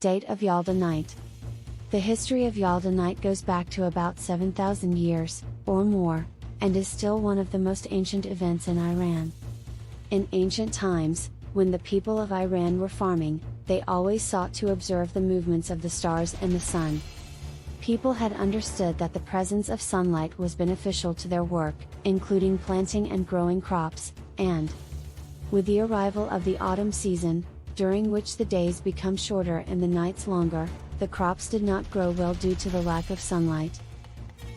Date of Yalda Night. The history of Yalda Night goes back to about 7,000 years, or more, and is still one of the most ancient events in Iran. In ancient times, when the people of Iran were farming, they always sought to observe the movements of the stars and the sun. People had understood that the presence of sunlight was beneficial to their work, including planting and growing crops, and with the arrival of the autumn season, during which the days become shorter and the nights longer, the crops did not grow well due to the lack of sunlight.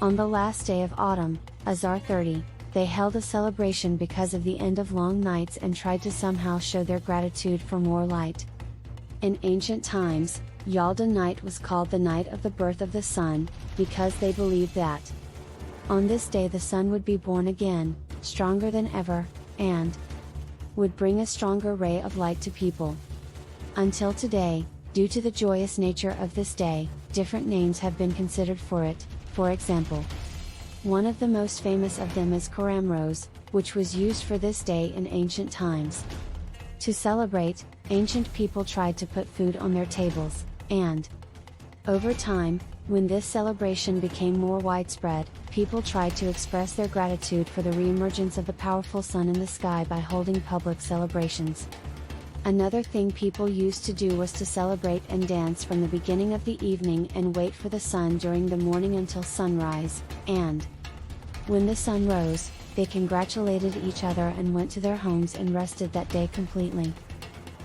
On the last day of autumn, Azar 30, they held a celebration because of the end of long nights and tried to somehow show their gratitude for more light. In ancient times, Yalda Night was called the night of the birth of the sun, because they believed that on this day the sun would be born again, stronger than ever, and would bring a stronger ray of light to people. Until today, due to the joyous nature of this day, different names have been considered for it. For example, one of the most famous of them is Karamrose, which was used for this day in ancient times. To celebrate, ancient people tried to put food on their tables, and over time, when this celebration became more widespread, people tried to express their gratitude for the re-emergence of the powerful sun in the sky by holding public celebrations. Another thing people used to do was to celebrate and dance from the beginning of the evening and wait for the sun during the morning until sunrise, and when the sun rose, they congratulated each other and went to their homes and rested that day completely.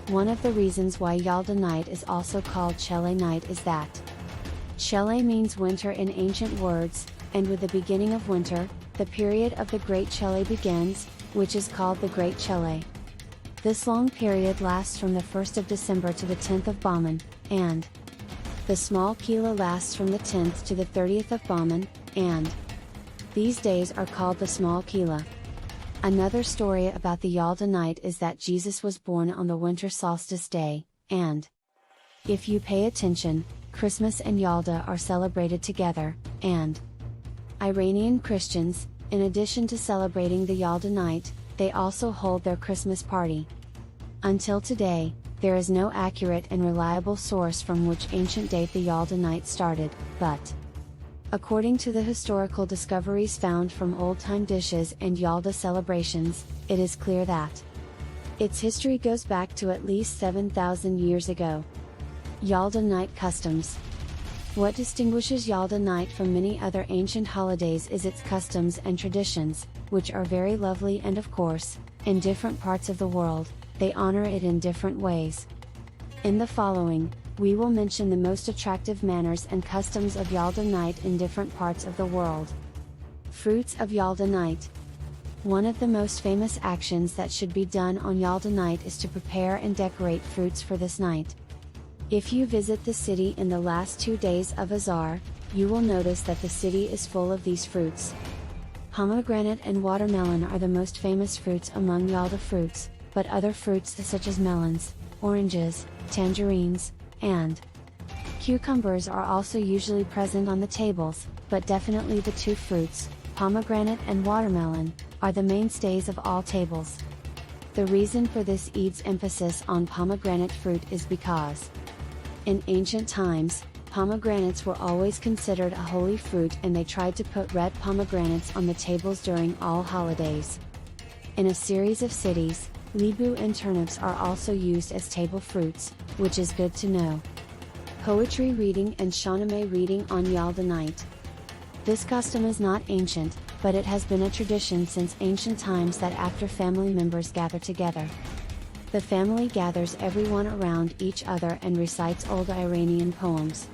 One of the reasons why Yalda Night is also called Chele Night is that Chele means winter in ancient words, and with the beginning of winter, the period of the Great Chele begins, which is called the Great Chele. This long period lasts from the 1st of December to the 10th of Bahman, and the small Kila lasts from the 10th to the 30th of Bahman, and these days are called the small Kila. Another story about the Yalda Night is that Jesus was born on the winter solstice day, and if you pay attention, Christmas and Yalda are celebrated together, and Iranian Christians, in addition to celebrating the Yalda Night, they also hold their Christmas party. Until today, there is no accurate and reliable source from which ancient date the Yalda Night started, but according to the historical discoveries found from old-time dishes and Yalda celebrations, it is clear that its history goes back to at least 7,000 years ago. Yalda Night customs. What distinguishes Yalda Night from many other ancient holidays is its customs and traditions, which are very lovely, and of course, in different parts of the world, they honor it in different ways. In the following, we will mention the most attractive manners and customs of Yalda Night in different parts of the world. Fruits of Yalda Night. One of the most famous actions that should be done on Yalda Night is to prepare and decorate fruits for this night. If you visit the city in the last 2 days of Azar, you will notice that the city is full of these fruits. Pomegranate and watermelon are the most famous fruits among Yalda fruits, but other fruits such as melons, oranges, tangerines, and cucumbers are also usually present on the tables, but definitely the two fruits, pomegranate and watermelon, are the mainstays of all tables. The reason for this Eid's emphasis on pomegranate fruit is because in ancient times, pomegranates were always considered a holy fruit, and they tried to put red pomegranates on the tables during all holidays. In a series of cities, lebu and turnips are also used as table fruits, which is good to know. Poetry reading and Shahnameh reading on Yalda Night. This custom is not ancient, but it has been a tradition since ancient times that after family members gather together, the family gathers everyone around each other and recites old Iranian poems.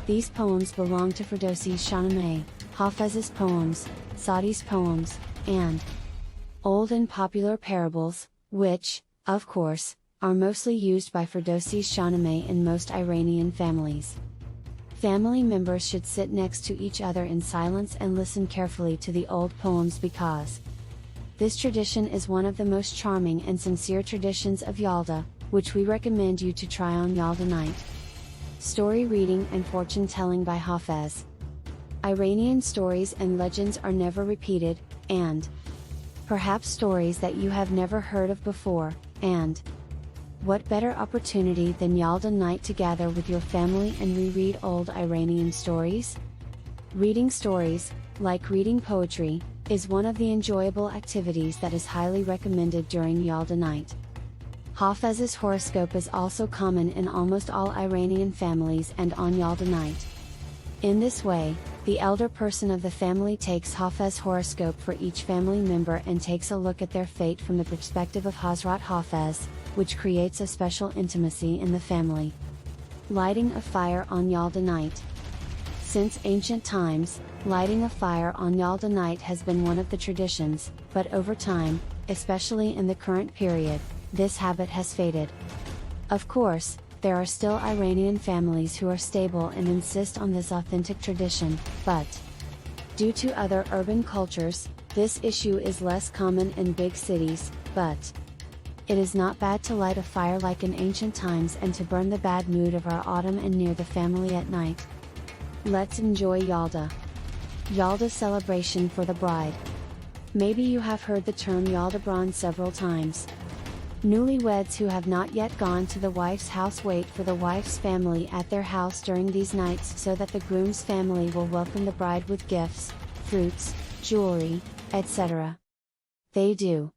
These poems belong to Ferdowsi's Shahnameh, Hafez's poems, Sadi's poems, and old and popular parables, which, of course, are mostly used by Ferdowsi's Shahnameh in most Iranian families. Family members should sit next to each other in silence and listen carefully to the old poems because this tradition is one of the most charming and sincere traditions of Yalda, which we recommend you to try on Yalda Night. Story reading and fortune telling by Hafez. Iranian stories and legends are never repeated, and perhaps stories that you have never heard of before, and What better opportunity than Yalda night to gather with your family and reread old Iranian stories? Reading stories, like reading poetry, is one of the enjoyable activities that is highly recommended during Yalda night. Hafez's horoscope is also common in almost all Iranian families and on Yalda night. In this way, the elder person of the family takes Hafez horoscope for each family member and takes a look at their fate from the perspective of Hazrat Hafez, which creates a special intimacy in the family. Lighting a fire on Yalda night. Since ancient times, lighting a fire on Yalda night has been one of the traditions, but over time, especially in the current period, this habit has faded. Of course, there are still Iranian families who are stable and insist on this authentic tradition, but due to other urban cultures, this issue is less common in big cities, but it is not bad to light a fire like in ancient times and to burn the bad mood of our autumn and near the family at night. Let's enjoy Yalda. Yalda celebration for the bride. Maybe you have heard the term Yalda several times. Newlyweds who have not yet gone to the wife's house wait for the wife's family at their house during these nights so that the groom's family will welcome the bride with gifts, fruits, jewelry, etc. They do.